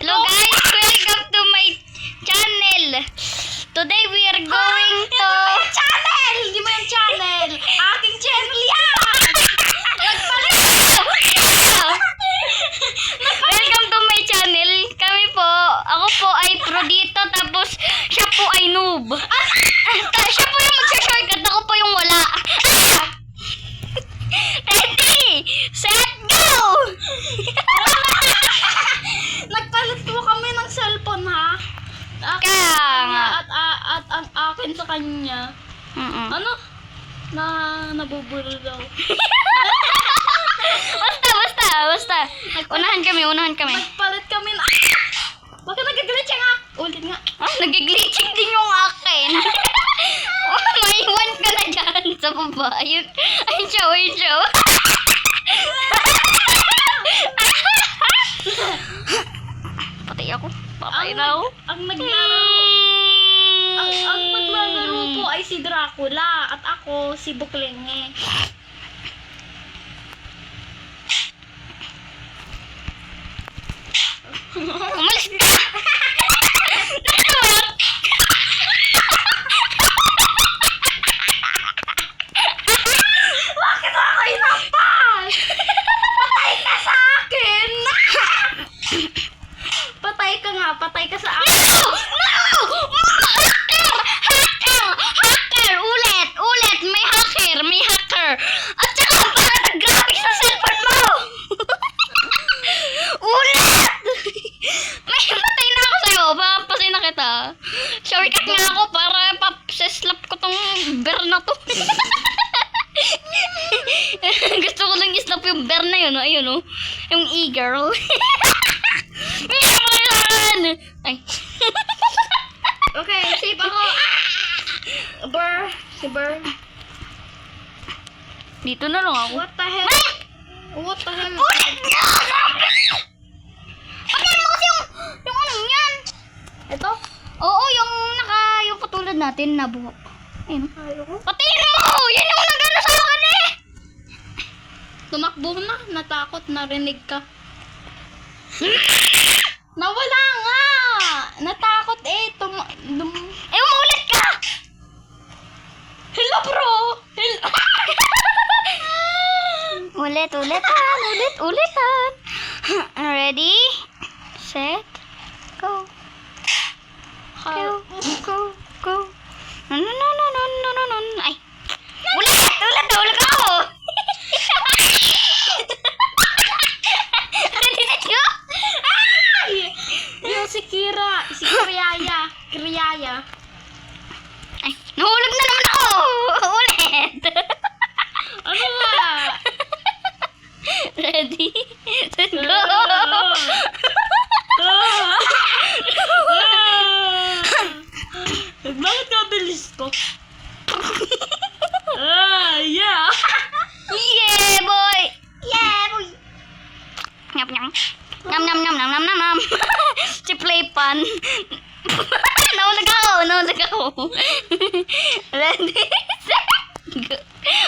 Hello guys, welcome to my channel. Today we are going to... Channel! Hindi mo yung channel! Aking channel yan! Welcome to my channel. Ako po ay pro dito, tapos siya po ay noob. Siya po yung magsha-shortcut, ako po yung wala. Ready, set, go! Nagpalit po kami ng cellphone, ha? At ang akin sa kanya. Ano? Nabuburo daw. Basta. Unahan kami. Nagpalit kami na... Bakit nag-glitching nga? Ulit nga. Nag-glitching din yung akin. Maiwan ka na dyan sa baba. Ayun siya. Patay ako. Patay na ako. Ang maglalaro po ay si Dracula at ako si Buklenge. Umalis ka! Bakit ako inampal? Patay ka sa akin! Patay ka sa akin. No! Hacker! Ulit! May hacker! At saka para nag-graphics sa cellphone mo! Ulit! May patay na ako sa'yo. Papasay na kita. Shortcut nga ako para papaslap ko tong bear na to. Gusto ko lang islap yung bear na yun. Ayun o. Yung e-girl. Ay. Okay, save ako. Si Burr. Dito na lang ako. What the hell? Ulit nga! Patay mo kasi yung ano yan. Ito? Oo, yung patulad natin na buhok. Ayun. Ayoko. Patayin mo! Yan yung nagano sa akin eh! Tumakbo na. Natakot. Narinig ka. Nawala nga! Natakot eh. Umulit ka! Hello, bro! Hello! Ulitan. Ready? Set? Go. Go. No. Ay. Ulit ako! Yung si Kriyaya. Ay, nahulog na naman ako! Ulit! Ano ba? Ready? Set, go! Bakit ka bilis ko? Yeah! Yeah, boy! Nyam. Nam. Si Playpan. Naulag ako. Ready? Set, go.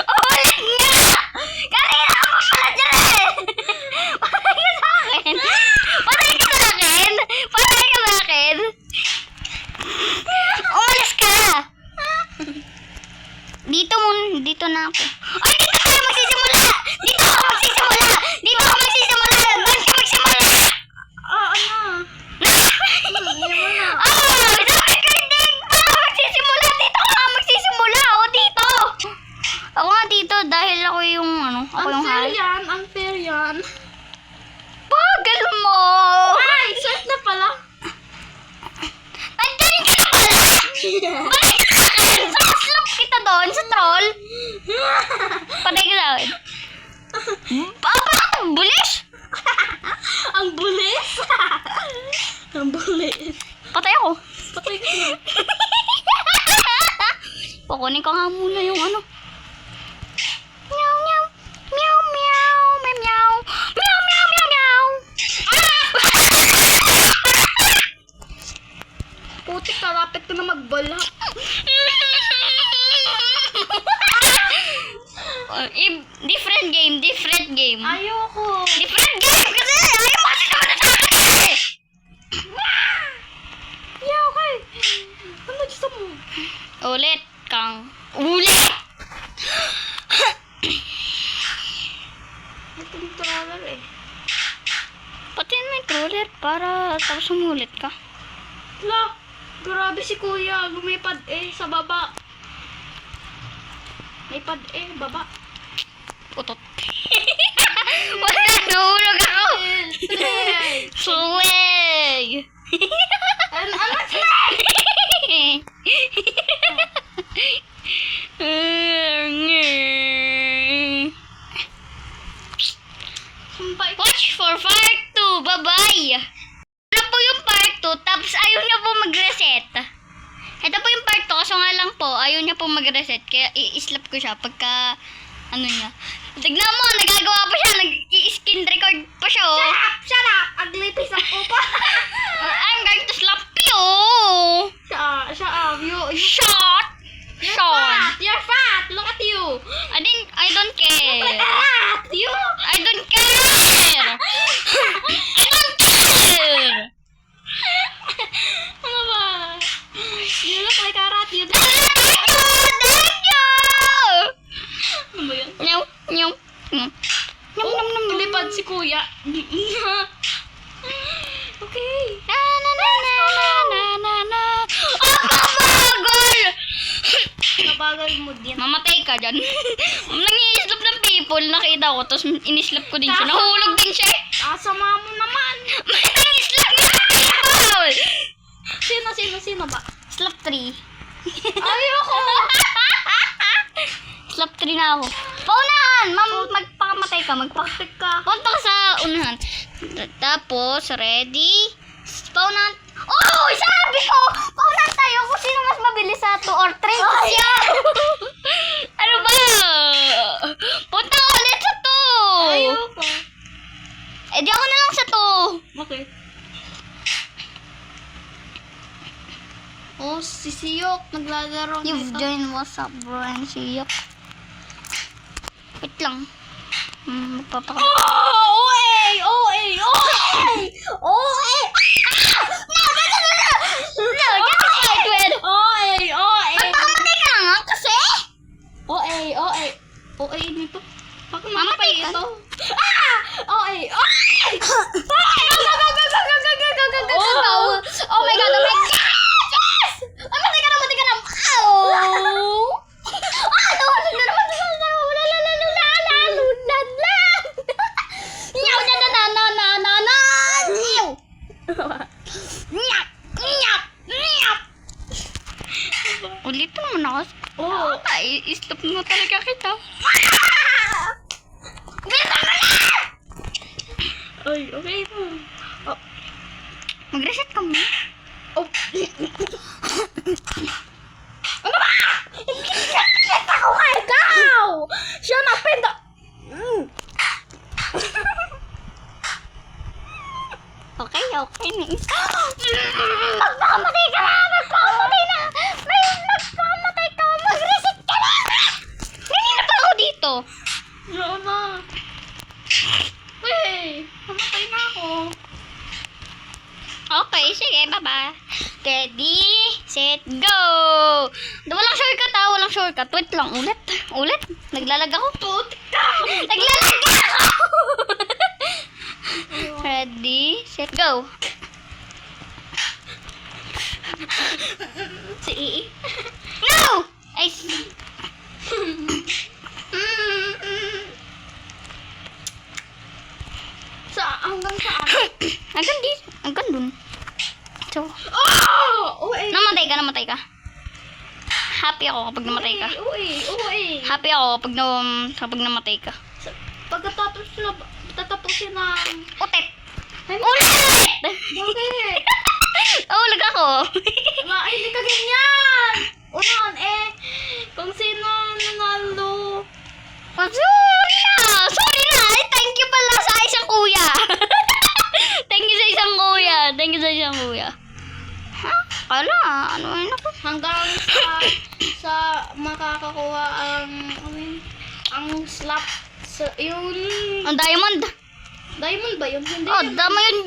Ulit nga! Kanina ako pala dyan eh! Patay ka sa akin! Umalis ka! Dito na ako. Ay, dito tayo magsisimula! Dito ako magsisimula! Doon ka magsimula! Ano? Sabi ko hindi! Magsisimula! Dito ka magsisimula! O, dito! Ako nga dito dahil ako yung Unfair yan. Bagal mo! Ay, short na pala. Andiyan ka na pala! Balik ka sa akin! Sakaslap kita doon sa troll! Patay ka sa akin. Bakit ang bulis? Ang bulis. Ang bulis. Patay ako. Patay ka na. Pakunin ko nga muna yung ano. Meow. Meow. Putik ka, rapit ko na magbala. Different game. Ayoko. Different game kasi ayaw mo kasi naman sa akin eh. Ulit kang. Ulit! Ito yung controller eh. Pati may controller para tapos umulit ka. La, grabe si kuya. Lumipad eh sa baba. May pad eh, baba. Utot. Wala, nahulog ako. Sway! Ano Sumpay. Watch for part 2. Bye-bye. Ano po yung part 2, tapos ayaw niya po mag-reset. Ito po yung part 2, kaso nga lang po, ayaw niya po mag-reset. Kaya i-slap ko siya pagka, ano niya. Tignan mo, nagagawa pa siya, nag-i-skin record pa siya, oh. Shut up! Ugly piece of upa! I'm going to slap you. Shut up! Shot! You're Sean. fat! You're fat! Look at you! I don't care. Fat! You! I don't care. I don't care. Ano ba? You look like a rat. You do. Thank you. Ano ba yun? Nyaw, nyaw, nyaw. Nyam, nyam, nyam, nyam. Lipad si kuya. Okay. Na, na, na, na, na, na, na. Kabagal! Nabagal mo din. Mamatay ka dyan. Nangi-slap ng people, nakita ko, tapos inislap ko din siya. Nahulog din siya eh. Asama mo naman. Nangi-slap ng people! Sino ba? Slap 3. Ayoko. Slap 3 na ako. Paunahan! Magpakamatay ka, Paktik ka. Punta ka sa unahan. Tapos, ready? Paunahan. Oh! Sabi ko! Paunahan tayo kung sino mas mabilis sa 2 or 3. Siya! Ano ba? Punta ka ulit sa 2. Ayoko. Eh, di ako na lang sa 2. Okay. Oh, si Siyok. Naglalaro You've nito. joined What's Up, bro, and see you. Wait lang. Magpapaka... OA! No, get excited! Magpakamatay ka nga kasi! OA nito. Bakit Mamatay ka. ito? OA! Oh my god, yes! Mamatay ka na! Ow! Nawalun na naman! Nyaw na na na na na na! Nyaw! Nyap! Nyap! Nyap! Ulit mo na ako. Oh. Ay, stop mo talaga kita. Ay, okay. Mag-reset ka mo. Oh. Ano ba? Kita ko nga ikaw! Siya na, penda! Okay. Magpakamatay ka na! Magpakamatay ka! Mag-reset ka na! Hindi na pa ako dito. Siya na. Hey, namatay na ako. Okay, sige, bye-bye. Ready, set, go! Walang shortcut ha, walang shortcut. Wait lang, ulit. Naglalag ako. Putik ka! Naglalag ako! Ready, set, go! Si Ii. No! Ay, Hanggang saan? hanggang dun. So, Oh! OA! namatay ka. Happy ako kapag namatay ka. OA! Happy ako kapag namatay ka. Pagkatapos na, tatapusin na. Ulit! Ay, Ulit! bakit? Ulag ako. Ay, hindi ka ganyan! Unahan kung sino nanalo. Sorry na! Ay, thank you pala sa isang kuya. Thank you sa isang kuya. Ha? Kala, ano yun ako? Hanggang sa makakakuha ang slap yung Ang diamond. diamond ba yun? Hindi. Oh, dama yun.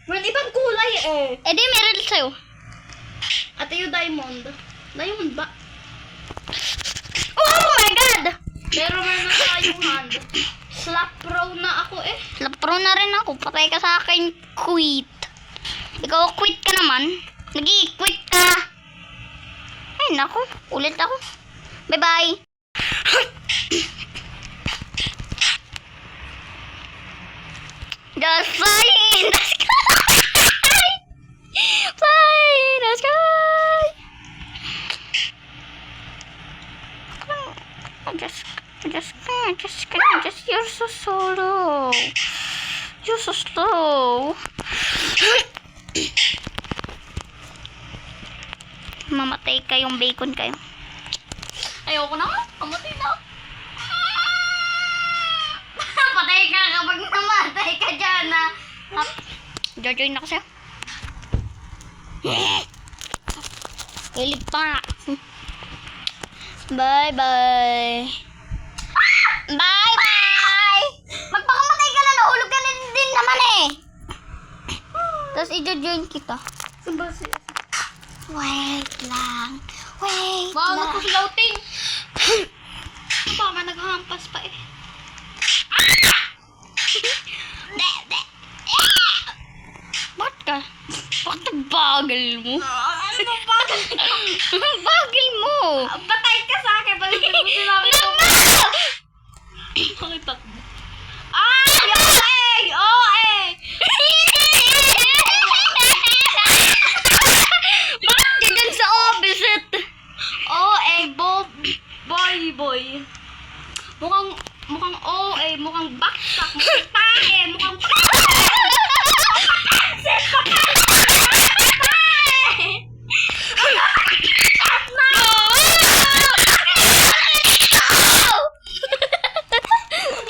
May ibang kulay Eh di, meron sa'yo. At yung diamond. Diamond ba? Oh my God! Pero meron tayong hand. Slap pro na ako eh. Lapro na rin ako. Patay ka sa akin. Quit. Ikaw, quit ka naman. Nag-i-quit ka. Ay, naku. Ulit ako. Bye-bye. Just fly in the sky. Fly in the sky. You're so slow. You're so slow. Mamatay kayong bacon kayo. Ayoko na. Kamatay na. Patay ka kapag namatay ka dyan na. Jojoin ako sa'yo. Hilig pa nga. Bye-bye. Bye-bye! Magpakamatay ka na, nahulog ka na din naman eh. Tapos i-join kita. Saba siya. Wait lang. Wait Baka lang. nagpa-floating. Baka naghahampas pa eh. Ba't ka? Bakit ang bagal mo? Ano ba? Ang bagal mo! Patay ka sa akin. Bakit mo sinabi ko? Bakit takbo? Ay! OA! OA! Bakit ka dyan sa opposite? OA! Boy! Mukhang OA! Mukhang baksak! Mukhang tae! Mukhang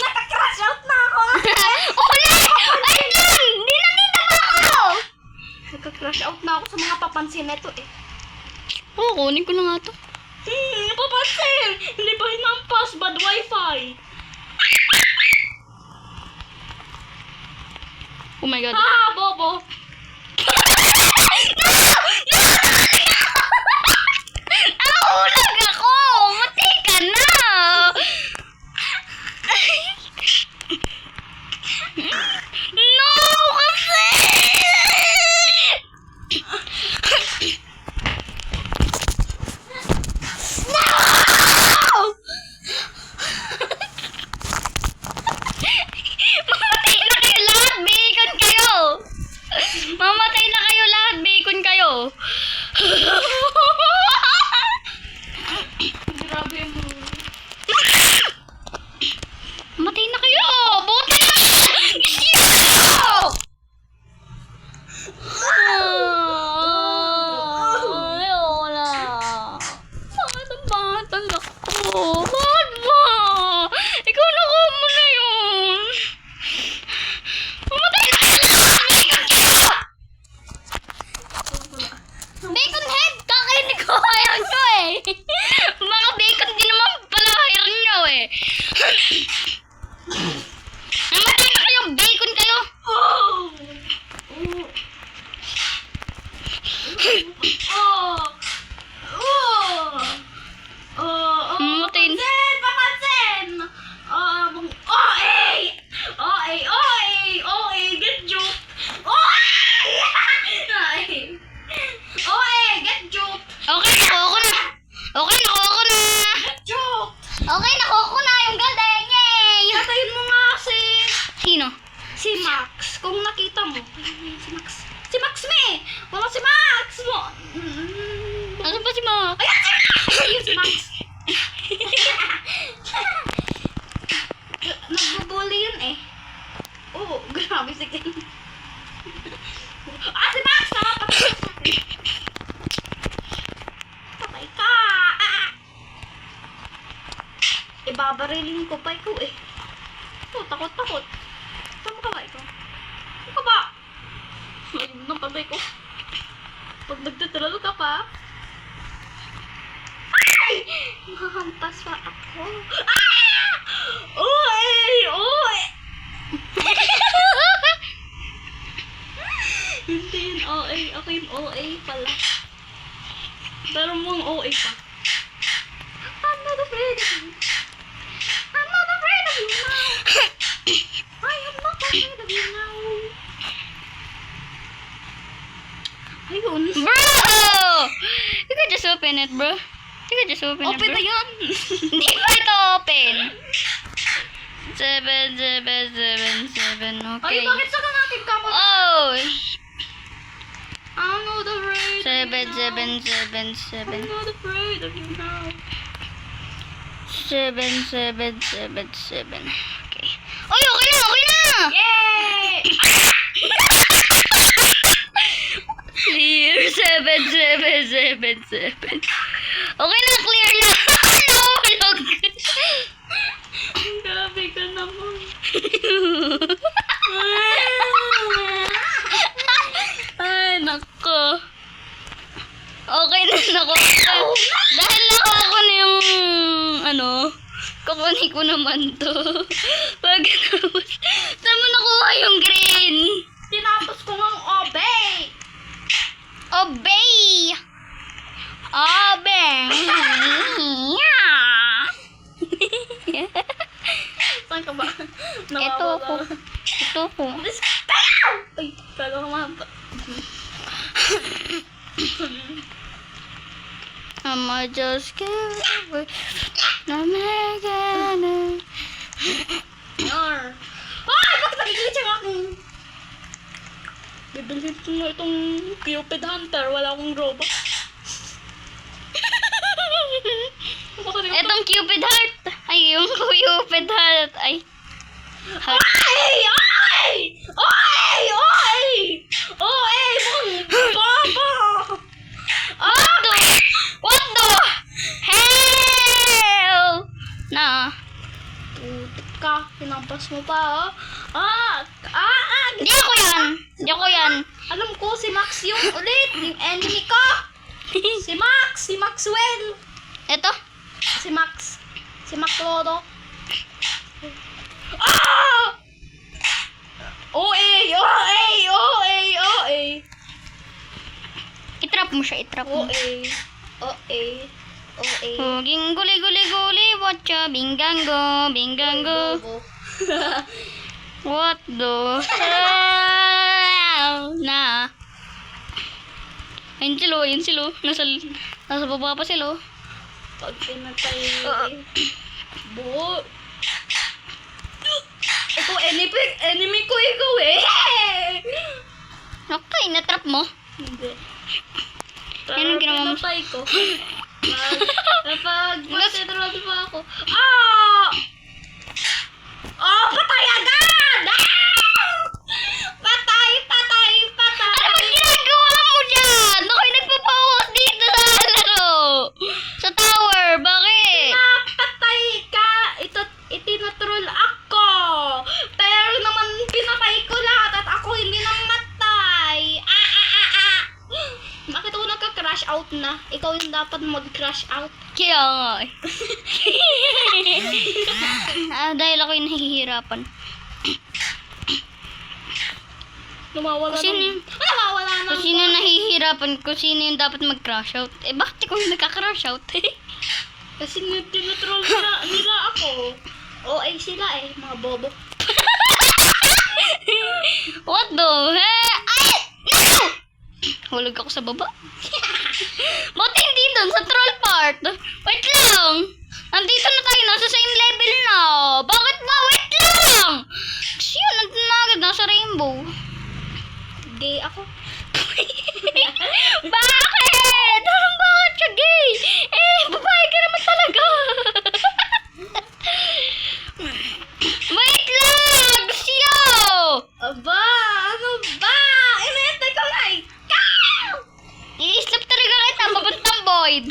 Naka-crash out na ako! Ulit! Ay lang! Di nakita pa ako! Naka-crash out na ako sa mga papansin na ito eh. Oo, kunin ko na nga to. Papansin! Hindi ba hinampas? Bad wifi! Oh my God. Bobo! Nahulag ako! Mati ka na! No! Kasi! No! Mamatay na kayo lahat! Bacon kayo! Mamatay na kayo lahat! Bacon kayo! Grabe mo. Matay na kayo! Buti na! Ayoko na. Bakit ang bangat ang ako? Bakit ba? Ikaw na ko mo na yun. Mamatay na kayo! Bacon kayo! Bacon head! Kakainin ko ayaw nyo eh! Mga bacon din naman pala hair nyo eh! Namatay na kayo! Bacon kayo! Mamatay na. Papansin! OA! Get joke! OA! Get joke! Okay, nakuha ko na! Okay, nakuha ko na! Get joke! Okay, nakuha ko na yung galdeng! Yay! Tatayin mo nga Sino? si Max. Kung nakita mo. Si Max. Si Max me! Wala si Max! Ano ba si Ma? Ayun si Max. Nagbubuli yun eh. Oo, grabe si Ken. Si Max! Nakapatay ka sa akin. Patay ka! Ibabarilin ko pa ikaw eh. Oh, takot. Saan ka ba ikaw? Saan ka ba? Ayun na patay ko. Pag nagtatalalo ka pa. Ay! Mahampas pa ako. Oy! Hindi yun OA. Ako yung OA pala. Pero mong OA pa. I'm not afraid of you. I'm not afraid of you now. I am not afraid of you now. Ayun. Bro! You could just open it, bro. You could just open it, Open bro. na yan. Hindi pa ito open. 7, 7, 7, 7. Ay, Okay. bakit saka natin kamo? Oh! I'm not afraid 7, of you 7, 7, now. 7. I'm not afraid of you now. 7, 7, 7, 7. Okay. Oy, okay na, okay na! Yay! Clear. 7, 7, 7, 7. Okay na, clear na. Nahulog. Grabe ka naman. Ay, nako. Okay na, nako. Dahil nakuha ko na yung, kukunin ko naman to. Pagkatapos, saan mo nakuha yung green? Tinapos ko ng obey. Obey! Obey! Saan ka ba? Ito po. Ito po. Ay, kala ko mahaba. I'ma just give away. Na megana. Yar. Ay, bakit nakikilit yung aking? Bibilhin ko na itong Cupid Hunter. Wala akong robot. Bakit ito? Etong Cupid Heart. Ay, yung Cupid Heart. Ay. Heart. Ay! Ay! Ay! Ay! Ay! Baba! What the? What the? Hell! Na. Putik ka. Hinampas mo pa, Hindi ako yan. Hindi ako yan. Alam ko, si Max yung ulit. Yung enemy ko. Si Max. Si Maxwell. Ito. Si Max. Si Maclodo. Ah! OA! OA! OA! OA! Itrap mo siya. Itrap mo. OA! OA! OA! Huging guli-guli-guli. Watcha. Bingango. Bingango. What the hell? Na. Ayun sila. Ayun sila. Nasa baba pa sila. Pag pinatay... Bo... Ito, enemy ko ikaw eh! Okay, natrap mo. Hindi. Yan ang ginawa mo. Pinatay ko. Kapag magtetrol pa ako. Ah! Oh, patay agad! Ah! Patay, patay, patay! Ano ba ginagawa mo dyan? Ako'y nagpapawas dito sa laro. Sa tower. Bakit? Napatay ka! Itinatrol ako! Pero naman pinatay ko lahat at ako hindi namatay! Bakit ako nagka-crash out na? Ikaw yung dapat mag-crash out. Kaya nga eh. Dahil ako'y nahihirapan. Nawawala Kung sino ng... yung- Nawawala ng... Kung sino nahihirapan, kung sino yung dapat mag-crash out. Eh, bakit ikaw yung nagka-crash out? Kasi tinatrol nila ako. OA sila eh, mga bobo. What the heck? Ay! No! Hulog ako sa baba. Buti hindi dun sa troll part. Wait lang. Nandito na tayo. Nasa same level na. Bakit ba? Wait lang. Kasi yun, nandun na agad. Nasa rainbow. Gay ako. Bakit? Bakit siya gay? Eh, babae ka naman talaga. Wait lang. Siyo. Aba, ano ba? Inintay ko nga eh. I-slap talaga kita. Papuntang void.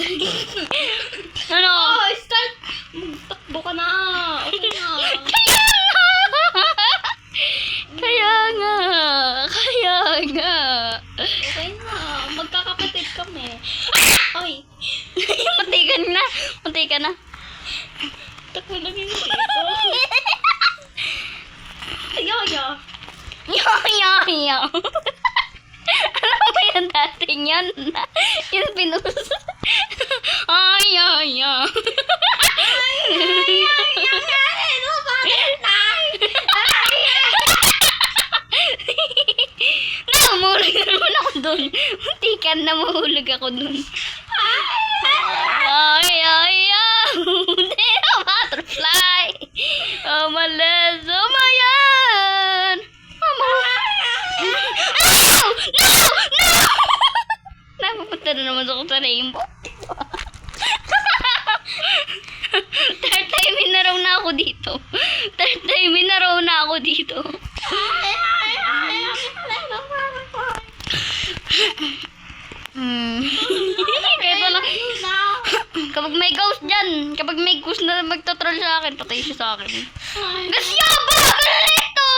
Ano? Oh, start. Magtakbo ka na. Okay na. Kaya nga. Kaya nga. Okay na. Magkakapatid kami. Ay. Matay ka na. Matay ka na. Takbo lang yung dito. Yaya. Yo. Ano ba yung dating yan? Yung pinus. Ay, ay, ay. Ano ba? Nay! Namulog na naman ako dun. Muntikan na mahulog ako dun. Ay, ay, ay. Hindi na butterfly. Amalas, umayan. Mama. No! No! No! Napapunta na naman ako sa rainbow. Third time na raw na ako dito. Third time na raw na ako dito. Kaya lang, kapag may ghost dyan, kapag may ghost na magtotroll sa akin, patay siya sa akin. Gasyaba! Ganito!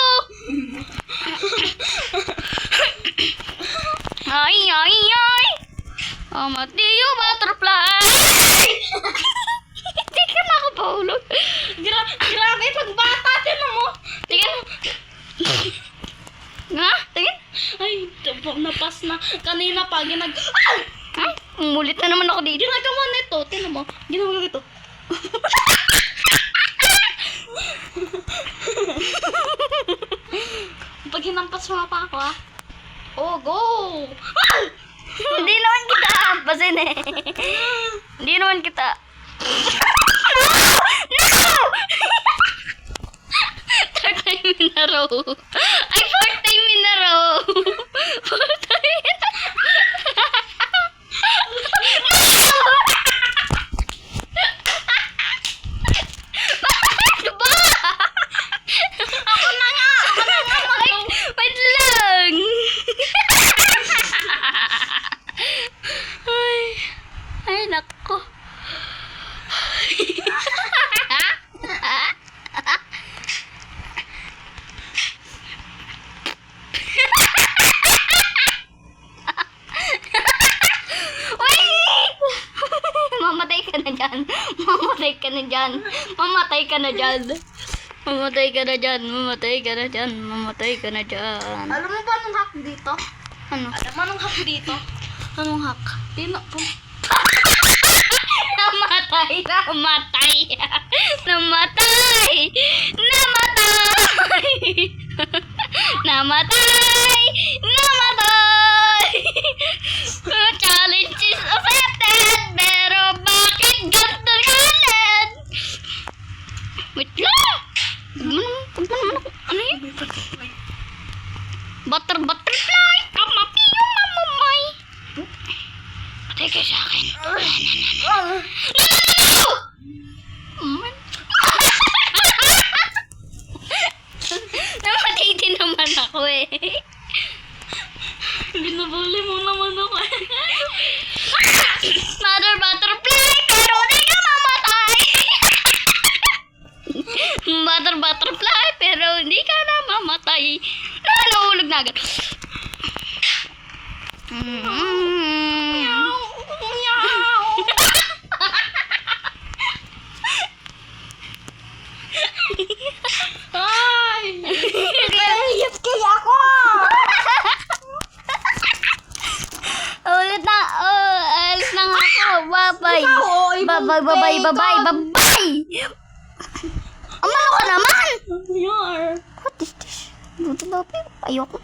Ay, ay, ay! Mateo butterfly! Hindi ka nakapahulog. Grabe, pagbata din mo. Tingin. Nga? Tingin. Ay, napas na. Kanina pa, Ay, umulit na naman ako dito. ginagawa nito. Tinan mo. Ginagawa nito. Pag hinampas mo pa ako, ah. Oh, go! Hindi naman kita ampasin eh. Hindi naman kita. No! Third time in a row. Ay, fourth time in a row. Fourth time in a row. Bakit ba? Ako na nga! Wait lang. Ay, nako. Mamatay ka na dyan. Mamatay ka na dyan. Mamatay ka na dyan. Mamatay ka na dyan. Mamatay ka na dyan. Mamatay ka na dyan. Alam mo ba anong hack dito? Ano? Alam mo anong hack dito? Anong hack? Po. Namatay! Namatay! Namatay! Namatay! Namatay! Namatay! Challenge is accepted! Pero bakit ganito galit? Wait lang! Huwag mo naman ako. Ano yun? Butterfly! Kamapiyo mamamay! Patay kayo sa akin. Namatay din naman ako eh. Binabuli mo naman ako. Mother butterfly, pero di ka mamatay. Mother butterfly, pero hindi ka na mamatay. Nahulog na agad. Ay! Naiyak kaya ako! Ulit na, alis na nga ako. Bye-bye. Bye-bye, bye-bye, bye-bye, bye-bye! Umano ka naman! Yar! What is this? Buti ba? Ayoko.